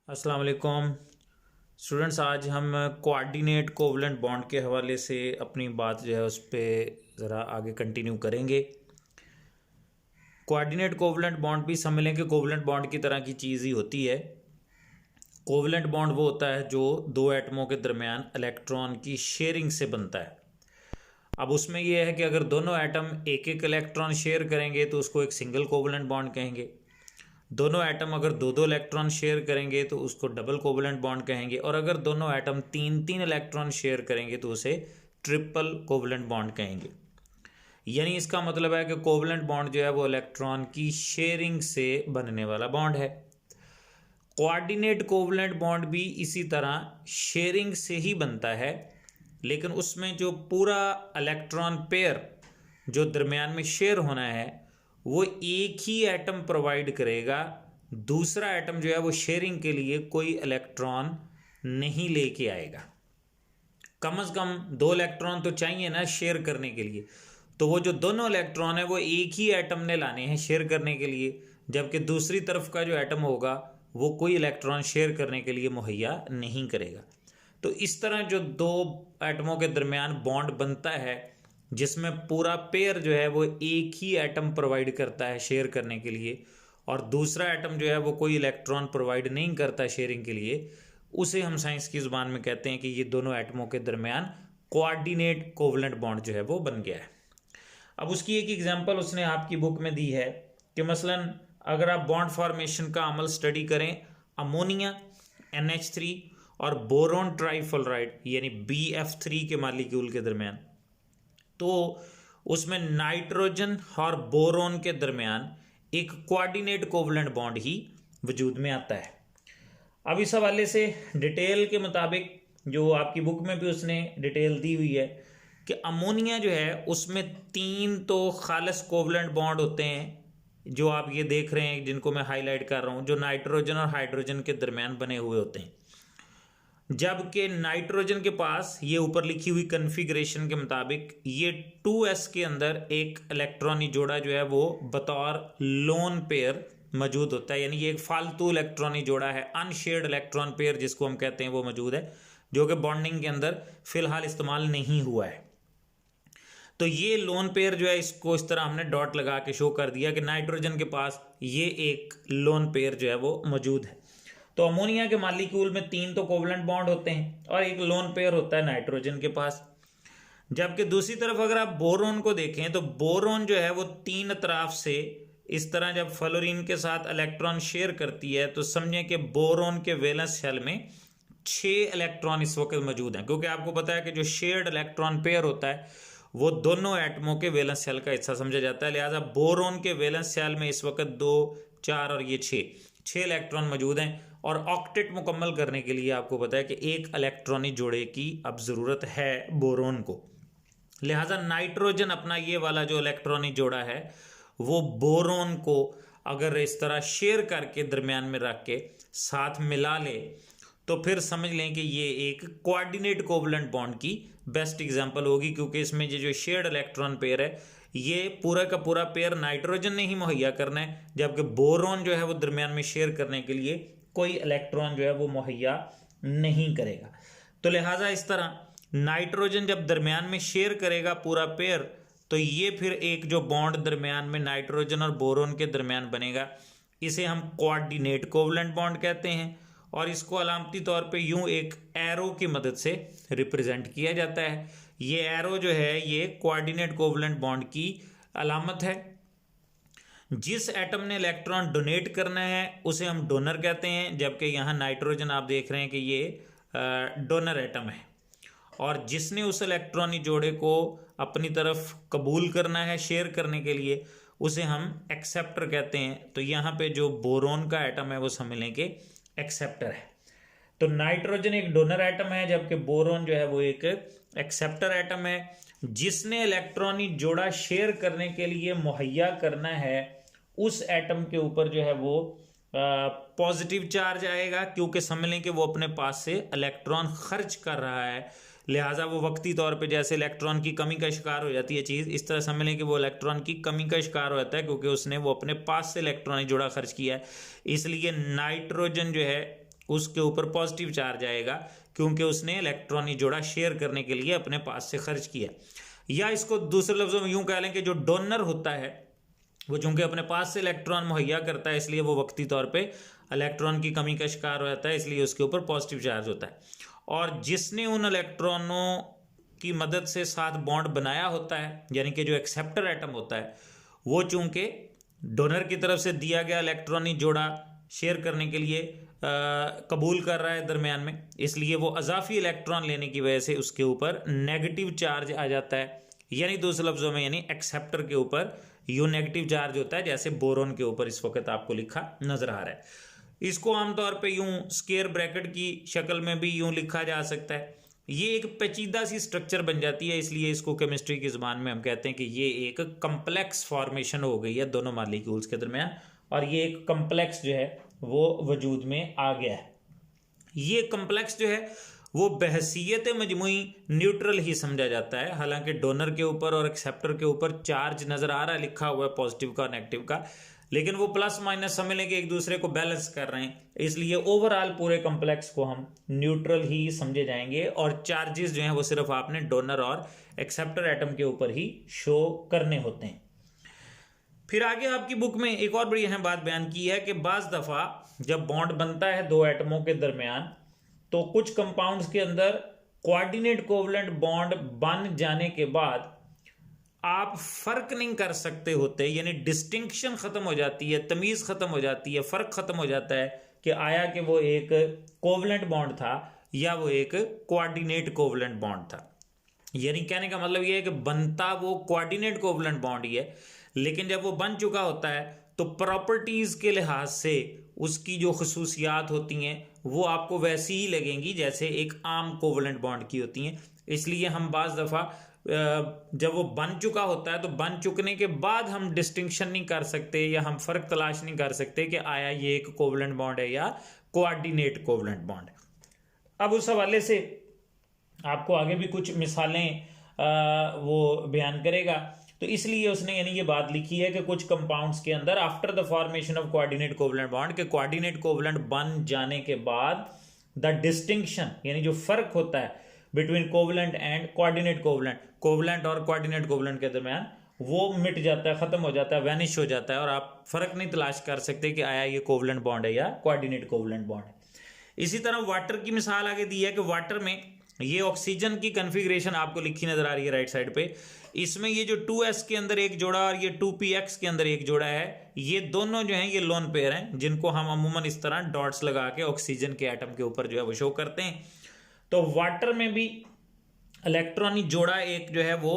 अस्सलाम वालेकुम स्टूडेंट्स। आज हम कोऑर्डिनेट कोवलेंट बॉन्ड के हवाले से अपनी बात जो है उस पर ज़रा आगे कंटिन्यू करेंगे। कोऑर्डिनेट कोवलेंट बॉन्ड भी समझ लें कि कोवलेंट बॉन्ड की तरह की चीज़ ही होती है। कोवलेंट बॉन्ड वो होता है जो दो एटमों के दरमियान इलेक्ट्रॉन की शेयरिंग से बनता है। अब उसमें यह है कि अगर दोनों एटम एक एक इलेक्ट्रॉन शेयर करेंगे तो उसको एक सिंगल कोवलेंट बॉन्ड कहेंगे। दोनों एटम अगर दो दो इलेक्ट्रॉन शेयर करेंगे तो उसको डबल कोवलेंट बॉन्ड कहेंगे, और अगर दोनों एटम तीन तीन इलेक्ट्रॉन शेयर करेंगे तो उसे ट्रिपल कोवलेंट बॉन्ड कहेंगे। यानी इसका मतलब है कि कोवलेंट बॉन्ड जो है वो इलेक्ट्रॉन की शेयरिंग से बनने वाला बॉन्ड है। कोऑर्डिनेट कोवलेंट बॉन्ड भी इसी तरह शेयरिंग से ही बनता है, लेकिन उसमें जो पूरा इलेक्ट्रॉन पेयर जो दरमियान में शेयर होना है वो एक ही एटम प्रोवाइड करेगा। दूसरा एटम जो है वो शेयरिंग के लिए कोई इलेक्ट्रॉन नहीं लेके आएगा। कम से कम दो इलेक्ट्रॉन तो चाहिए ना शेयर करने के लिए, तो वो जो दोनों इलेक्ट्रॉन है वो एक ही एटम ने लाने हैं शेयर करने के लिए, जबकि दूसरी तरफ का जो एटम होगा वो कोई इलेक्ट्रॉन शेयर करने के लिए मुहैया नहीं करेगा। तो इस तरह जो दो एटमों के दरमियान बॉन्ड बनता है जिसमें पूरा पेयर जो है वो एक ही एटम प्रोवाइड करता है शेयर करने के लिए, और दूसरा एटम जो है वो कोई इलेक्ट्रॉन प्रोवाइड नहीं करता शेयरिंग के लिए, उसे हम साइंस की ज़ुबान में कहते हैं कि ये दोनों एटमों के दरमियान कोऑर्डिनेट कोवलेंट बॉन्ड जो है वो बन गया है। अब उसकी एक एग्जांपल उसने आपकी बुक में दी है कि मसलन अगर आप बॉन्ड फॉर्मेशन का अमल स्टडी करें अमोनिया NH3 और बोरोन ट्राइफ्लोराइड यानी BF3 के मालिक्यूल के दरमियान, तो उसमें नाइट्रोजन और बोरोन के दरमियान एक कोऑर्डिनेट कोवलेंट बॉन्ड ही वजूद में आता है। अब इस हवाले से डिटेल के मुताबिक जो आपकी बुक में भी उसने डिटेल दी हुई है कि अमोनिया जो है उसमें तीन तो खालिस कोवलेंट बॉन्ड होते हैं जो आप ये देख रहे हैं, जिनको मैं हाईलाइट कर रहा हूँ, जो नाइट्रोजन और हाइड्रोजन के दरमियान बने हुए होते हैं। जबकि नाइट्रोजन के पास ये ऊपर लिखी हुई कन्फिग्रेशन के मुताबिक ये 2s के अंदर एक इलेक्ट्रॉनी जोड़ा जो है वो बतौर लोन पेयर मौजूद होता है, यानी ये एक फालतू इलेक्ट्रॉनी जोड़ा है, अनशेयर्ड इलेक्ट्रॉन पेयर जिसको हम कहते हैं वो मौजूद है, जो कि बॉन्डिंग के अंदर फिलहाल इस्तेमाल नहीं हुआ है। तो ये लोन पेयर जो है इसको इस तरह हमने डॉट लगा के शो कर दिया कि नाइट्रोजन के पास ये एक लोन पेयर जो है वो मौजूद है। तो अमोनिया के मालिक्यूल में तीन तो कोवलेंट बॉन्ड होते हैं और एक लोन पेयर होता है नाइट्रोजन के पास। जबकि दूसरी तरफ अगर आप बोरोन को देखें तो बोरोन जो है वो तीन अतराफ से इस तरह जब फ्लोरीन के साथ इलेक्ट्रॉन शेयर करती है तो समझें कि बोरोन के वैलेंस शेल में 6 इलेक्ट्रॉन इस वक्त मौजूद हैं, क्योंकि आपको पता है कि जो शेयर्ड इलेक्ट्रॉन पेयर होता है वो दोनों एटमों के वैलेंस शेल का हिस्सा समझा जाता है। लिहाजा बोरोन के वैलेंस शेल में इस वक्त 2, 4 और ये 6 इलेक्ट्रॉन मौजूद हैं, और ऑक्टेट मुकम्मल करने के लिए आपको पता है कि एक इलेक्ट्रॉनी जोड़े की अब ज़रूरत है बोरोन को। लिहाजा नाइट्रोजन अपना ये वाला जो इलेक्ट्रॉनी जोड़ा है वो बोरोन को अगर इस तरह शेयर करके दरमियान में रख के साथ मिला ले तो फिर समझ लें कि ये एक कोऑर्डिनेट कोवलेंट बॉन्ड की बेस्ट एग्जांपल होगी, क्योंकि इसमें ये जो शेयर्ड इलेक्ट्रॉन पेयर है ये पूरा का पूरा पेयर नाइट्रोजन ने ही मुहैया करना है, जबकि बोरोन जो है वो दरमियान में शेयर करने के लिए कोई इलेक्ट्रॉन जो है वो मुहैया नहीं करेगा। तो लिहाजा इस तरह नाइट्रोजन जब दरमियान में शेयर करेगा पूरा पेयर तो ये फिर एक जो बॉन्ड दरमियान में नाइट्रोजन और बोरोन के दरमियान बनेगा, इसे हम कोऑर्डिनेट कोवलेंट बॉन्ड कहते हैं, और इसको अलामती तौर पे यूं एक एरो की मदद से रिप्रेजेंट किया जाता है। ये एरो जो है ये कोऑर्डिनेट कोवलेंट बॉन्ड की अलामत है। जिस एटम ने इलेक्ट्रॉन डोनेट करना है उसे हम डोनर कहते हैं, जबकि यहाँ नाइट्रोजन आप देख रहे हैं कि ये डोनर एटम है, और जिसने उस इलेक्ट्रॉनी जोड़े को अपनी तरफ कबूल करना है शेयर करने के लिए उसे हम एक्सेप्टर कहते हैं। तो यहाँ पे जो बोरोन का एटम है वो समझ लें कि एक्सेप्टर है। तो नाइट्रोजन एक डोनर एटम है जबकि बोरोन जो है वो एक एक्सेप्टर एटम है। जिसने इलेक्ट्रॉनी जोड़ा शेयर करने के लिए मुहैया करना है उस एटम के ऊपर जो है वो पॉजिटिव चार्ज आएगा, क्योंकि समझ लें कि वो अपने पास से इलेक्ट्रॉन खर्च कर रहा है, लिहाजा वो वक्ती तौर पे जैसे इलेक्ट्रॉन की कमी का शिकार हो जाती है चीज़, इस तरह समझ लें कि वो इलेक्ट्रॉन की कमी का शिकार हो जाता है, क्योंकि उसने वो अपने पास से इलेक्ट्रॉन जोड़ा खर्च किया है। इसलिए नाइट्रोजन जो है उसके ऊपर पॉजिटिव चार्ज आएगा, क्योंकि उसने इलेक्ट्रॉनिक जोड़ा शेयर करने के लिए अपने पास से खर्च किया। या इसको दूसरे लफ्जों में यूं कह लें कि जो डोनर होता है वो चूंकि अपने पास से इलेक्ट्रॉन मुहैया करता है, इसलिए वो वक्ती तौर पे इलेक्ट्रॉन की कमी का शिकार हो जाता है, इसलिए उसके ऊपर पॉजिटिव चार्ज होता है। और जिसने उन इलेक्ट्रॉनों की मदद से साथ बॉन्ड बनाया होता है, यानी कि जो एक्सेप्टर एटम होता है, वो चूंकि डोनर की तरफ से दिया गया इलेक्ट्रॉनिक जोड़ा शेयर करने के लिए कबूल कर रहा है दरमियान में, इसलिए वो अजाफी इलेक्ट्रॉन लेने की वजह से उसके ऊपर नेगेटिव चार्ज आ जाता है। यानी दूसरे लफ्जों में यानी एक्सेप्टर के ऊपर यूं नेगेटिव चार्ज होता है, जैसे बोरोन के ऊपर इस वक्त आपको लिखा नजर आ रहा है। इसको आमतौर पे यूं स्क्वायर ब्रैकेट की शक्ल में भी यूं लिखा जा सकता है। ये एक पेचीदा सी स्ट्रक्चर बन जाती है, इसलिए इसको केमिस्ट्री की ज़बान में हम कहते हैं कि ये एक कम्प्लेक्स फॉर्मेशन हो गई है दोनों मॉलिक्यूल्स के दरमियान, और ये एक कम्प्लेक्स जो है वो वजूद में आ गया है। ये कम्प्लेक्स जो है वो बहसीयत मजमुई न्यूट्रल ही समझा जाता है। हालांकि डोनर के ऊपर और एक्सेप्टर के ऊपर चार्ज नज़र आ रहा है, लिखा हुआ है पॉजिटिव का और नेगेटिव का, लेकिन वो प्लस माइनस समझ लें कि एक दूसरे को बैलेंस कर रहे हैं, इसलिए ओवरऑल पूरे कम्प्लेक्स को हम न्यूट्रल ही समझे जाएंगे। और चार्जेस जो हैं वो सिर्फ आपने डोनर और एक्सेप्टर एटम के ऊपर ही शो करने होते हैं। फिर आगे आपकी बुक में एक और बड़ी अहम बात बयान की है कि बाज़ दफ़ा जब बॉन्ड बनता है दो एटमों के दरमियान, तो कुछ कंपाउंड्स के अंदर कोऑर्डिनेट कोवलेंट बॉन्ड बन जाने के बाद आप फर्क नहीं कर सकते होते, यानी डिस्टिंक्शन खत्म हो जाती है, तमीज खत्म हो जाती है, फर्क खत्म हो जाता है कि आया कि वो एक कोवलेंट बॉन्ड था या वो एक कोऑर्डिनेट कोवलेंट बॉन्ड था। यानी कहने का मतलब ये है कि बनता वो कोऑर्डिनेट कोवलेंट बॉन्ड ही है, लेकिन जब वो बन चुका होता है तो प्रॉपर्टीज के लिहाज से उसकी जो खसूसियात होती हैं वो आपको वैसी ही लगेंगी जैसे एक आम कोवलेंट बॉन्ड की होती हैं। इसलिए हम बाज़ दफ़ा जब वो बन चुका होता है तो बन चुकने के बाद हम डिस्टिंक्शन नहीं कर सकते या हम फ़र्क तलाश नहीं कर सकते कि आया ये एक कोवलेंट बॉन्ड है या कोऑर्डिनेट कोवलेंट बॉन्ड। अब उस हवाले से आपको आगे भी कुछ मिसालें वो बयान करेगा, तो इसलिए उसने यानी ये बात लिखी है कि कुछ कंपाउंड्स के अंदर after the formation of coordinate covalent bond, के कोऑर्डिनेट कोवलेंट बन जाने के बाद द डिस्टिंक्शन यानी जो फर्क होता है between covalent and coordinate covalent, covalent और कोऑर्डिनेट कोवलेंट के दरमियान, वो मिट जाता है, खत्म हो जाता है, वैनिश हो जाता है, और आप फर्क नहीं तलाश कर सकते कि आया ये कोवलेंट बॉन्ड है या कोऑर्डिनेट कोवलेंट बॉन्ड है। इसी तरह वाटर की मिसाल आगे दी है कि वाटर में ये ऑक्सीजन की कन्फिग्रेशन आपको लिखी नजर आ रही है राइट साइड पे। इसमें ये जो 2s के अंदर एक जोड़ा और ये 2px के अंदर एक जोड़ा है, ये दोनों जो हैं ये लोन पेयर हैं, जिनको हम अमूमन इस तरह डॉट्स लगा के ऑक्सीजन के एटम के ऊपर जो है वो शो करते हैं। तो वाटर में भी इलेक्ट्रॉनिक जोड़ा एक जो है वो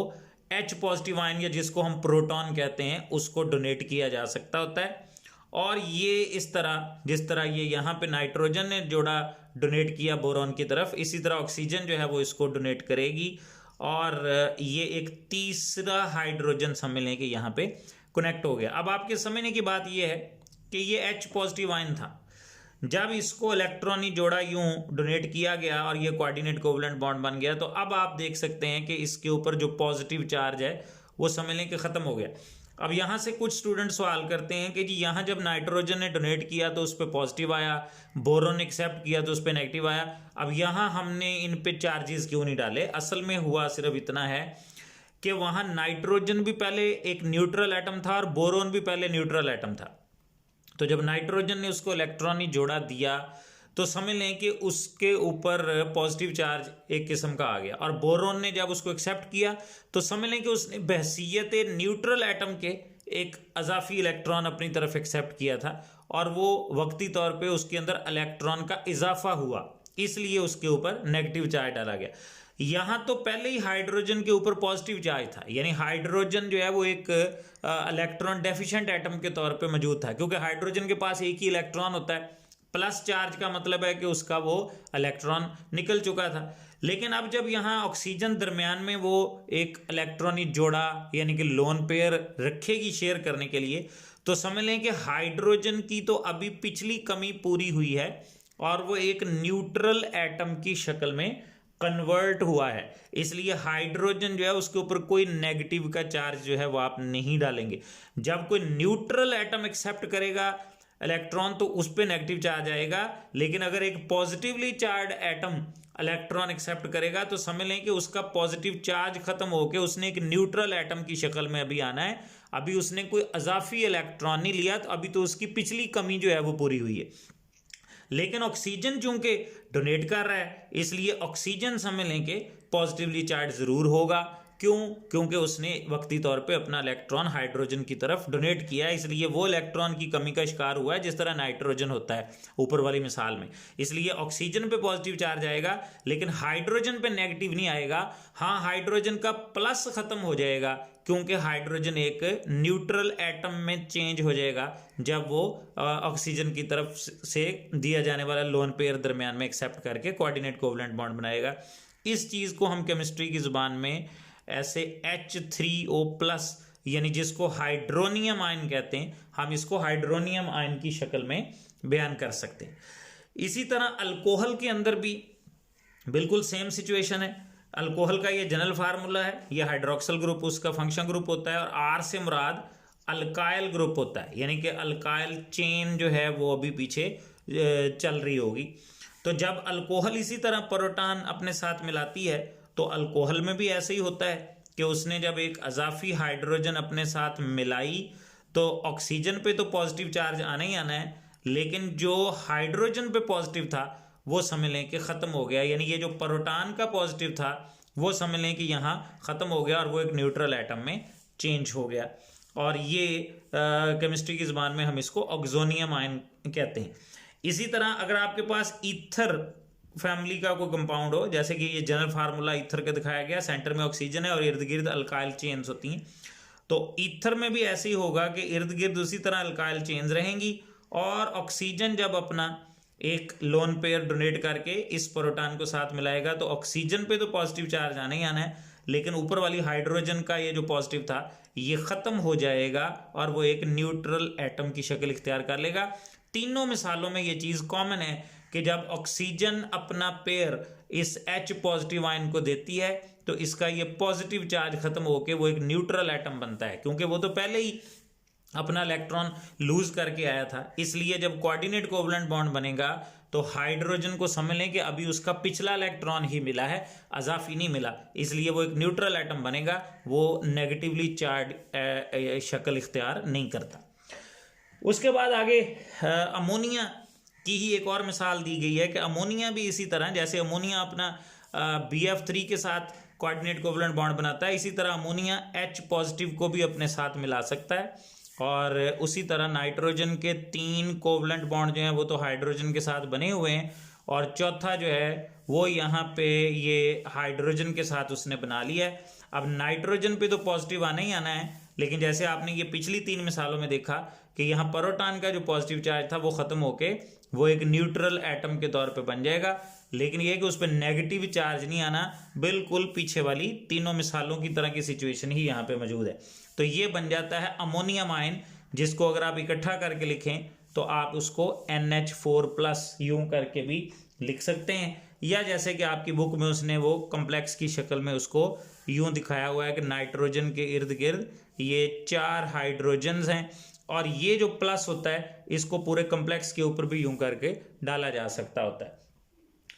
H पॉजिटिव आयन या जिसको हम प्रोटॉन कहते हैं उसको डोनेट किया जा सकता होता है। और ये इस तरह जिस तरह ये यहाँ पे नाइट्रोजन ने जोड़ा डोनेट किया बोरॉन की तरफ, इसी तरह ऑक्सीजन जो है वो इसको डोनेट करेगी, और ये एक तीसरा हाइड्रोजन समझ लें कि यहाँ पे कनेक्ट हो गया। अब आपके समझने की बात ये है कि ये H पॉजिटिव आयन था, जब इसको इलेक्ट्रॉनिक जोड़ा यूं डोनेट किया गया और ये कोऑर्डिनेट कोवलेंट बॉन्ड बन गया, तो अब आप देख सकते हैं कि इसके ऊपर जो पॉजिटिव चार्ज है वो समझ लें कि ख़त्म हो गया। अब यहाँ से कुछ स्टूडेंट सवाल करते हैं कि जी यहाँ जब नाइट्रोजन ने डोनेट किया तो उस पर पॉजिटिव आया, बोरोन एक्सेप्ट किया तो उस पर नेगेटिव आया, अब यहाँ हमने इन पे चार्जेस क्यों नहीं डाले? असल में हुआ सिर्फ इतना है कि वहाँ नाइट्रोजन भी पहले एक न्यूट्रल एटम था और बोरोन भी पहले न्यूट्रल एटम था। तो जब नाइट्रोजन ने उसको इलेक्ट्रॉनिक जोड़ा दिया तो समझ लें कि उसके ऊपर पॉजिटिव चार्ज एक किस्म का आ गया, और बोरोन ने जब उसको एक्सेप्ट किया तो समझ लें कि उसने बहसीयत न्यूट्रल एटम के एक अजाफी इलेक्ट्रॉन अपनी तरफ एक्सेप्ट किया था, और वो वक्ती तौर पे उसके अंदर इलेक्ट्रॉन का इजाफा हुआ, इसलिए उसके ऊपर नेगेटिव चार्ज डाला गया। यहाँ तो पहले ही हाइड्रोजन के ऊपर पॉजिटिव चार्ज था, यानी हाइड्रोजन जो है वो एक इलेक्ट्रॉन डेफिशिएंट एटम के तौर पे मौजूद था, क्योंकि हाइड्रोजन के पास एक ही इलेक्ट्रॉन होता है, प्लस चार्ज का मतलब है कि उसका वो इलेक्ट्रॉन निकल चुका था। लेकिन अब जब यहाँ ऑक्सीजन दरमियान में वो एक इलेक्ट्रॉनिक जोड़ा यानी कि लोन पेयर रखेगी शेयर करने के लिए, तो समझ लें कि हाइड्रोजन की तो अभी पिछली कमी पूरी हुई है और वो एक न्यूट्रल एटम की शक्ल में कन्वर्ट हुआ है, इसलिए हाइड्रोजन जो है उसके ऊपर कोई नेगेटिव का चार्ज जो है वो आप नहीं डालेंगे। जब कोई न्यूट्रल एटम एक्सेप्ट करेगा इलेक्ट्रॉन तो उस पर नेगेटिव चार्ज आएगा, लेकिन अगर एक positively charge atom electron accept करेगा तो समझ लें कि उसका पॉजिटिव चार्ज खत्म होकर उसने एक न्यूट्रल एटम की शक्ल में अभी आना है। अभी उसने कोई अजाफी इलेक्ट्रॉन नहीं लिया, तो अभी तो उसकी पिछली कमी जो है वो पूरी हुई है। लेकिन ऑक्सीजन चूंकि डोनेट कर रहा है, इसलिए ऑक्सीजन समझ लें कि पॉजिटिवली चार्ज जरूर होगा। क्यों? क्योंकि उसने वक्ती तौर पे अपना इलेक्ट्रॉन हाइड्रोजन की तरफ डोनेट किया है, इसलिए वो इलेक्ट्रॉन की कमी का शिकार हुआ है जिस तरह नाइट्रोजन होता है ऊपर वाली मिसाल में। इसलिए ऑक्सीजन पे पॉजिटिव चार्ज आएगा, लेकिन हाइड्रोजन पे नेगेटिव नहीं आएगा। हाँ, हाइड्रोजन का प्लस खत्म हो जाएगा, क्योंकि हाइड्रोजन एक न्यूट्रल एटम में चेंज हो जाएगा जब वो ऑक्सीजन की तरफ से दिया जाने वाला लोन पेयर दरमियान में एक्सेप्ट करके कोऑर्डिनेट कोवलेंट बॉन्ड बनाएगा। इस चीज़ को हम केमिस्ट्री की ज़ुबान में ऐसे H3O+ यानी जिसको हाइड्रोनियम आयन कहते हैं, हम इसको हाइड्रोनियम आयन की शक्ल में बयान कर सकते हैं। इसी तरह अल्कोहल के अंदर भी बिल्कुल सेम सिचुएशन है। अल्कोहल का ये जनरल फार्मूला है, ये हाइड्रोक्सिल ग्रुप उसका फंक्शन ग्रुप होता है, और आर से मुराद अल्काइल ग्रुप होता है, यानी कि अल्काइल चेन जो है वो अभी पीछे चल रही होगी। तो जब अल्कोहल इसी तरह प्रोटॉन अपने साथ मिलाती है, तो अल्कोहल में भी ऐसे ही होता है कि उसने जब एक अजाफी हाइड्रोजन अपने साथ मिलाई तो ऑक्सीजन पे तो पॉजिटिव चार्ज आना ही आना है, लेकिन जो हाइड्रोजन पे पॉजिटिव था वो समझ लें कि ख़त्म हो गया। यानी ये जो प्रोटॉन का पॉजिटिव था वो समझ लें कि यहाँ ख़त्म हो गया और वो एक न्यूट्रल एटम में चेंज हो गया। और ये केमिस्ट्री की ज़बान में हम इसको ऑक्सोनियम आयन कहते हैं। इसी तरह अगर आपके पास ईथर फैमिली का कोई कंपाउंड हो, जैसे कि ये जनरल फार्मूला ईथर का दिखाया गया, सेंटर में ऑक्सीजन है और इर्द गिर्द अल्काइल चेन्स होती हैं, तो ईथर में भी ऐसे ही होगा कि इर्द गिर्द उसी तरह अल्काइल चेन्स रहेंगी, और ऑक्सीजन जब अपना एक लोन पेयर डोनेट करके इस प्रोटॉन को साथ मिलाएगा तो ऑक्सीजन पे तो पॉजिटिव चार्ज आना ही आना है, लेकिन ऊपर वाली हाइड्रोजन का ये जो पॉजिटिव था ये ख़त्म हो जाएगा और वो एक न्यूट्रल एटम की शक्ल इख्तियार कर लेगा। तीनों मिसालों में ये चीज़ कॉमन है कि जब ऑक्सीजन अपना पेयर इस H पॉजिटिव आयन को देती है तो इसका ये पॉजिटिव चार्ज खत्म होकर वो एक न्यूट्रल एटम बनता है, क्योंकि वो तो पहले ही अपना इलेक्ट्रॉन लूज करके आया था। इसलिए जब कोऑर्डिनेट कोवलेंट बॉन्ड बनेगा तो हाइड्रोजन को समझ लें कि अभी उसका पिछला इलेक्ट्रॉन ही मिला है, अजाफी नहीं मिला, इसलिए वो एक न्यूट्रल एटम बनेगा, वो नेगेटिवली चार्ज शक्ल इख्तियार नहीं करता। उसके बाद आगे अमोनिया की ही एक और मिसाल दी गई है कि अमोनिया भी इसी तरह, जैसे अमोनिया अपना BF3 के साथ कोऑर्डिनेट कोवलेंट बॉन्ड बनाता है, इसी तरह अमोनिया H पॉजिटिव को भी अपने साथ मिला सकता है। और उसी तरह नाइट्रोजन के 3 कोवलेंट बॉन्ड जो हैं वो तो हाइड्रोजन के साथ बने हुए हैं, और चौथा जो है वो यहाँ पे ये हाइड्रोजन के साथ उसने बना लिया है। अब नाइट्रोजन पे तो पॉजिटिव आना ही आना है, लेकिन जैसे आपने ये पिछली 3 मिसालों में देखा कि यहाँ प्रोटॉन का जो पॉजिटिव चार्ज था वो ख़त्म होके वो एक न्यूट्रल एटम के तौर पे बन जाएगा, लेकिन ये कि उस पर नेगेटिव चार्ज नहीं आना, बिल्कुल पीछे वाली तीनों मिसालों की तरह की सिचुएशन ही यहाँ पे मौजूद है। तो ये बन जाता है अमोनियम आयन, जिसको अगर आप इकट्ठा करके लिखें तो आप उसको NH4+ यूं करके भी लिख सकते हैं, या जैसे कि आपकी बुक में उसने वो कम्प्लेक्स की शक्ल में उसको यूं दिखाया हुआ है कि नाइट्रोजन के इर्द गिर्द ये 4 हाइड्रोजन्स हैं, और ये जो प्लस होता है इसको पूरे कम्प्लेक्स के ऊपर भी यूं करके डाला जा सकता होता है।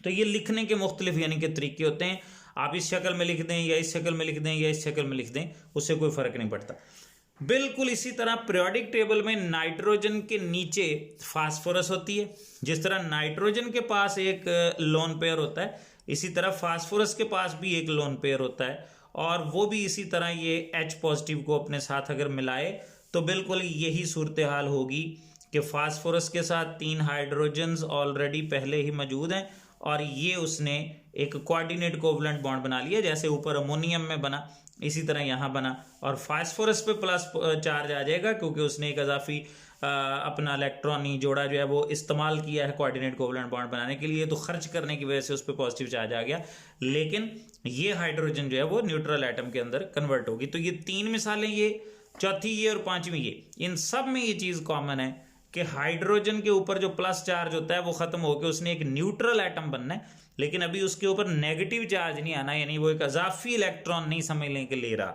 तो ये लिखने के मुख्तलिफ यानी कि तरीके होते हैं, आप इस शक्ल में लिख दें या इस शक्ल में लिख दें या इस शक्ल में लिख दें, उससे कोई फ़र्क नहीं पड़ता। बिल्कुल इसी तरह पीरियोडिक टेबल में नाइट्रोजन के नीचे फास्फोरस होती है। जिस तरह नाइट्रोजन के पास एक लोन पेयर होता है, इसी तरह फास्फोरस के पास भी एक लोन पेयर होता है, और वो भी इसी तरह ये H पॉजिटिव को अपने साथ अगर मिलाए तो बिल्कुल यही सूरत हाल होगी कि फास्फोरस के साथ 3 हाइड्रोजन्स ऑलरेडी पहले ही मौजूद हैं, और ये उसने एक कोऑर्डिनेट कोवलेंट बॉन्ड बना लिया, जैसे ऊपर अमोनियम में बना इसी तरह यहाँ बना, और फास्फोरस पे प्लस चार्ज आ जाएगा क्योंकि उसने एक अजाफी अपना इलेक्ट्रॉनी जोड़ा जो है वो इस्तेमाल किया है कोऑर्डिनेट कोवलेंट बॉन्ड बनाने के लिए, तो खर्च करने की वजह से उस पर पॉजिटिव चार्ज आ गया, लेकिन ये हाइड्रोजन जो है वो न्यूट्रल एटम के अंदर कन्वर्ट होगी। तो ये 3 मिसालें, ये चौथी ये और 5वीं ये, इन सब में ये चीज़ कॉमन है कि हाइड्रोजन के ऊपर जो प्लस चार्ज होता है वो खत्म होकर उसने एक न्यूट्रल एटम बनना है, लेकिन अभी उसके ऊपर नेगेटिव चार्ज नहीं आना, यानी वो एक अजाफी इलेक्ट्रॉन नहीं समझ लें कि ले रहा।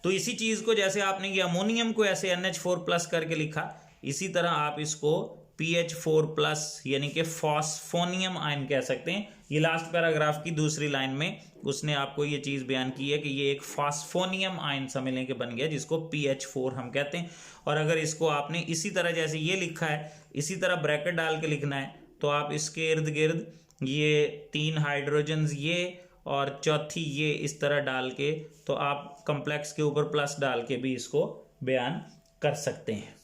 तो इसी चीज़ को जैसे आपने ये अमोनियम को ऐसे NH4+ करके लिखा, इसी तरह आप इसको PH4+ यानी कि फॉस्फोनियम आयन कह सकते हैं। ये लास्ट पैराग्राफ की दूसरी लाइन में उसने आपको ये चीज़ बयान की है कि ये एक फॉस्फोनियम आयन सम्मिलन के बन गया जिसको PH4 हम कहते हैं। और अगर इसको आपने इसी तरह जैसे ये लिखा है इसी तरह ब्रैकेट डाल के लिखना है तो आप इसके इर्द गिर्द ये 3 हाइड्रोजन्स ये और चौथी ये इस तरह डाल के तो आप कॉम्प्लेक्स के ऊपर प्लस डाल के भी इसको बयान कर सकते हैं।